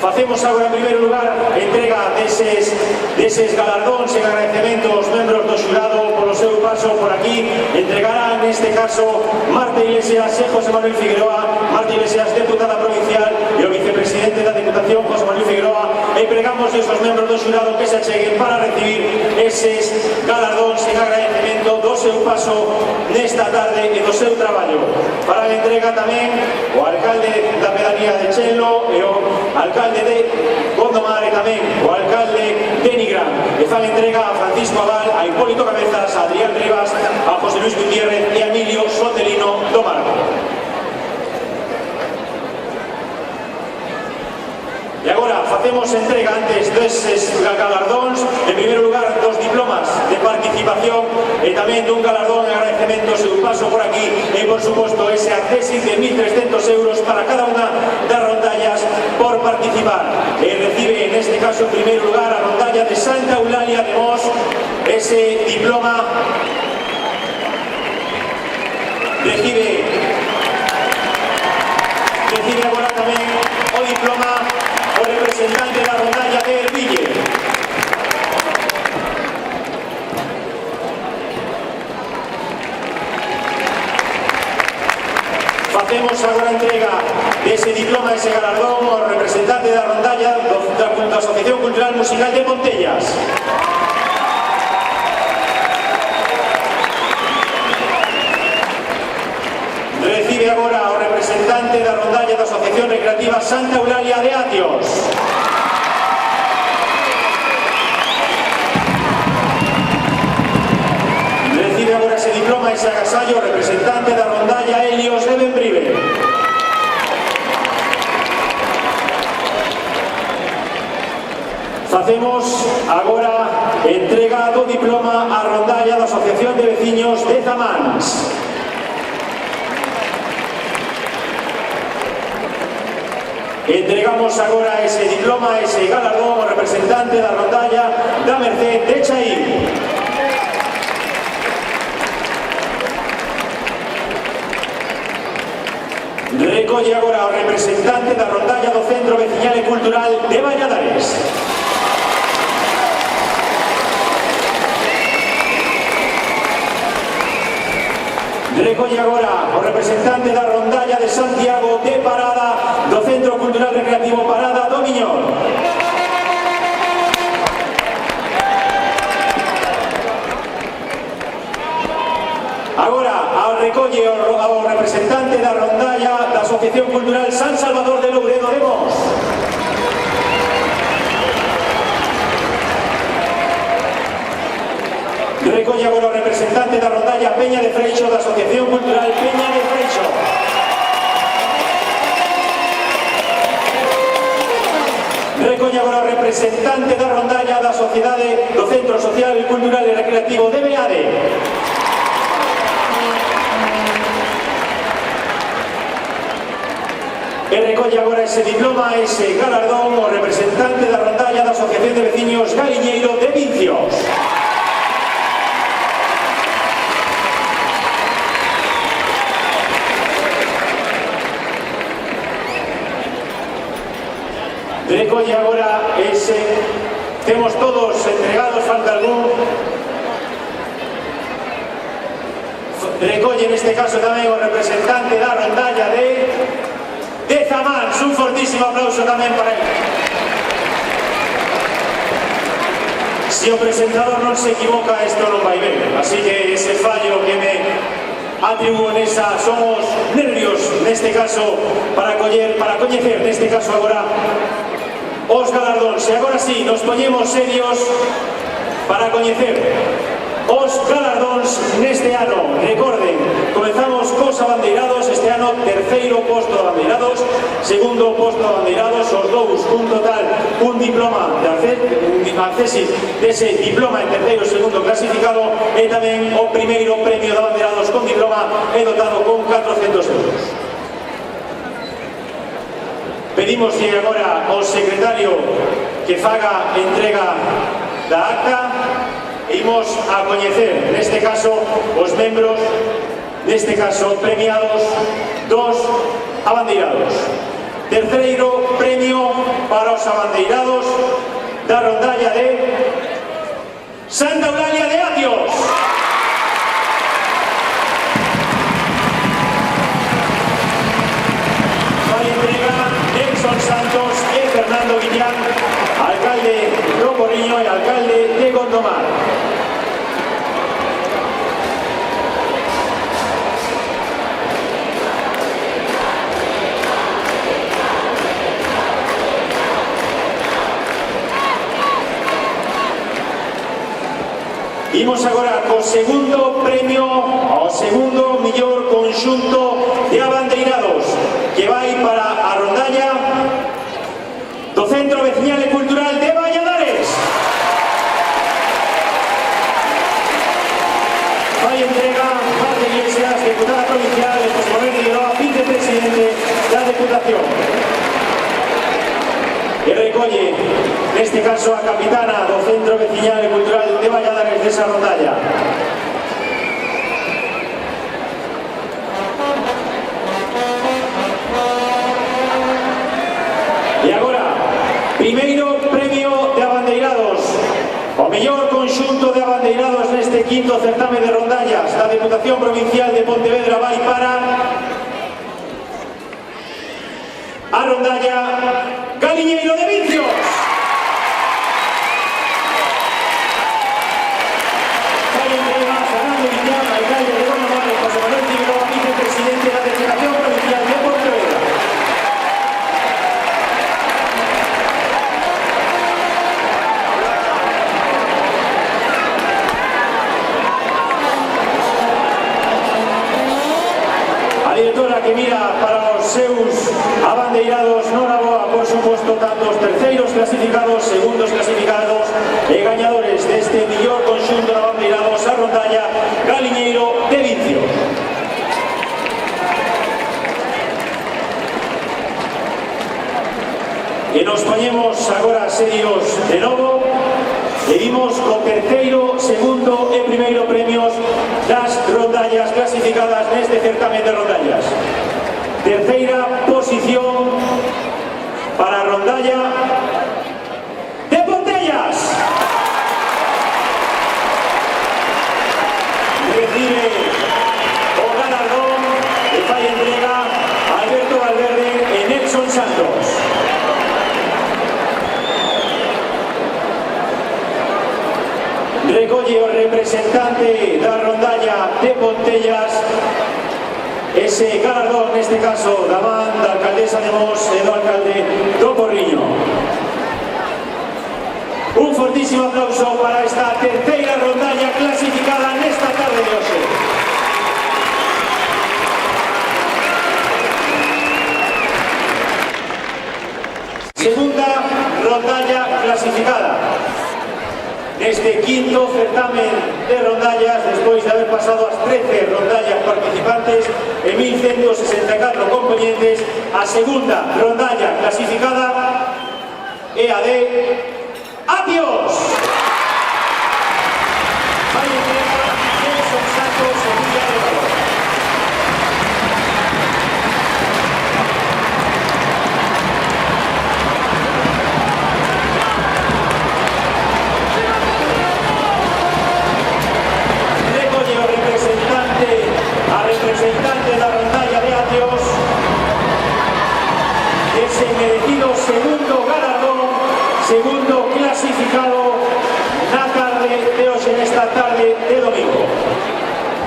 Facemos agora, en primeiro lugar, a entrega deses galardóns e agradecemento aos membros do xurado polo seu paso por aquí. Entregará, neste caso, Marta Iglesias e José Manuel Figueroa. Marta Iglesias, deputada provincial, e o vicepresidente da Deputación, José Manuel Figueroa. E pregamos aos membros do xurado que se acheguen para recibir eses galardóns en agradecemento do seu paso nesta tarde e do seu traballo. Para a entrega tamén o alcalde da pedanía de Chenlo e o alcalde de Gondomar e tamén o alcalde de Nigrán. E fan entrega a Francisco Abal, a Hipólito Cabezas, a Adrián Rivas, a José Luis Gutiérrez e a Emilio Sotelino do Marco. E agora facemos entrega antes deses galardóns, en primeiro lugar dos diplomas de participación e tamén dun galardón e agradecemento ao seu paso por aquí e, por suposto, ese accésit de 1.300 euros para cada unha das rondallas por participar. E recibe, neste caso, en primeiro lugar, a rondalla de Santa Eulalia de Mos, ese diploma recibe agora tamén o diploma o representante da rondalla de Erville. Facemos agora entrega dese diploma, ese galardón ao representante da rondalla da Asociación Cultural Musical de Montellas. Recibe agora o representante da rondalla da Asociación Recreativa Santa Eulalia de Atios. Recibe agora ese diploma, ese agasallo, o representante da rondalla Helios de Benbrive. Facemos agora entrega do diploma á rondalla da Asociación de Veciños de Zamáns. Entregamos agora ese diploma, ese galardón ao representante da rondalla da Merced de Chaín. Recolle agora o representante da rondalla do Centro Veciñal e Cultural de Valladares. Recolle agora o representante da rondalla de Santiago de Parada do Centro Cultural Recreativo Parada do Miñón. Agora recolle ao representante da rondalla da Asociación Cultural San Salvador de Louredo de Mos. Recolle agora o representante da rondalla Peña de Freixo da Asociación Cultural Peña de Freixo. Recolle agora o representante da rondalla da Sociedade do Centro Social, Cultural e Recreativo de Beade. E recolle agora ese diploma, ese galardón, o representante da rondalla da Asociación de Veciños Galiñeiro de Vincios. Recolle agora ese... Temos todos entregados, falta algún. Recolle neste caso tamén o representante da rondalla de Zamáns. Un fortísimo aplauso tamén para ele. Se o presentador non se equivoca, isto non vai ben. Así que ese fallo que me atribuo nesa son os nervios, neste caso, para coñecer, neste caso agora, os galardóns. E agora sí, nos poñemos serios para coñecer os galardóns neste ano. Recorden, comenzamos cos abandeirados, este ano terceiro posto de abandeirados, segundo posto de abandeirados, os dous cun total, un diploma de accésit dese diploma en terceiro e segundo clasificado, e tamén o primeiro premio de abandeirados con diploma e dotado con 400 euros. Pedimoslle agora ao secretario que faga entrega da acta. Imos a coñecer, neste caso, os membros, neste caso, premiados dos abandeirados. Terceiro premio para os abandeirados da rondalla de Santa Eulalia de Atios. Vai entrega Nelson Santos e Fernando Guillán, alcalde do Porriño e alcalde de Gondomar. Imos agora co segundo premio ao segundo mellor conxunto de abandeirados, que vai para a rondalla do Centro Veciñal e Cultural de Valladares. Vai entrega Marta Iglesias, diputada provincial, e José Manuel Figueroa, vicepresidente da Deputación. E recolle, neste caso, a capitana do Centro Veciñal e Cultural de Valladares desa rondalla. E agora, primeiro premio de abandeirados, o mellor conxunto de abandeirados neste quinto certame de rondallas da Deputación Provincial de Pontevedra vai para a rondalla Galiñeiro de Vincios. Vai entrega Fernando Guillán, alcalde de Gondomar, e José Manuel Figueroa, vicepresidente da Deputación Provincial de Pontevedra. A directora que mira para os seus abandeirados non aboa, por suposto, tanto os terceiros clasificados, segundos clasificados e gañadores deste mellor conxunto de abandeirados a rondalla Galiñeiro de Vicio. E nos poñemos agora serios de novo e vimos o terceiro, segundo e primeiro premios das rondallas clasificadas neste certamen de rondallas. Terceira posición para a rondalla de Pontellas. Recibe o galardón e fai entrega a Alberto Valverde e Nelson Santos. Recolle o representante da rondalla de Pontellas ese galardón, neste caso, da man da alcaldesa de Mos e do alcalde do Porriño. Un fortísimo aplauso para esta terceira rondalla clasificada nesta tarde de hoxe. Segunda rondalla clasificada neste quinto certamen de rondallas, despois de haber pasado as 13 rondallas participantes e 1164 componentes. A segunda rondalla clasificada é a de Atios. Vai entrega Nelson Santos e Villa de Valor. Representante da rondalla de Atios, ese merecido segundo galardón, segundo clasificado na tarde de hoxe, nesta tarde de domingo.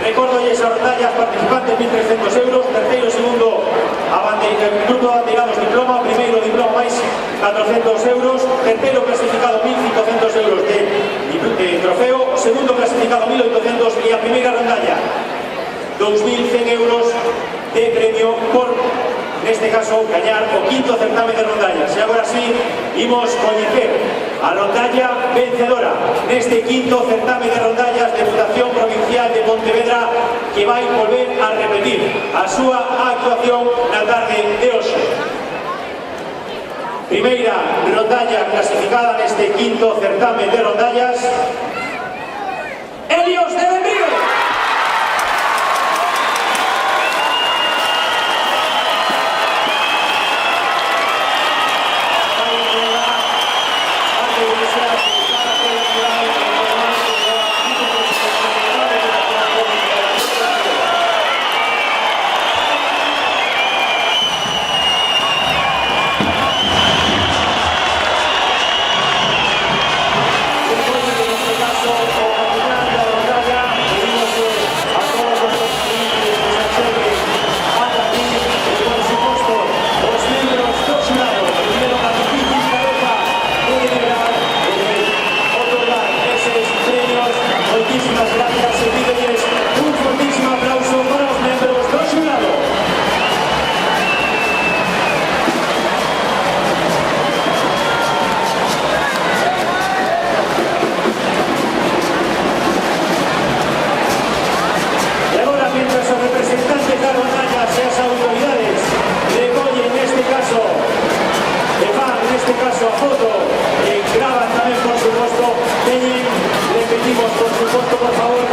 Recordo as rondallas participantes, 1.300 euros, terceiro e segundo grupo de abandeirados diploma, primeiro diploma máis 400 euros, terceiro clasificado 1.500 euros de trofeo, o segundo clasificado 1.800 e a primeira rondalla 2.100 euros de premio por, neste caso, gañar o quinto certamen de rondallas. E agora sí, imos coñecer a rondalla vencedora neste quinto certamen de rondallas de Deputación Provincial de Pontevedra, que vai volver a repetir a súa actuación na tarde de hoxe. Primeira rondalla clasificada neste quinto certamen de rondallas, Helios de Benrío. neste caso a foto, graban tamén por suposto, teñen, repetimos por suposto, por favor,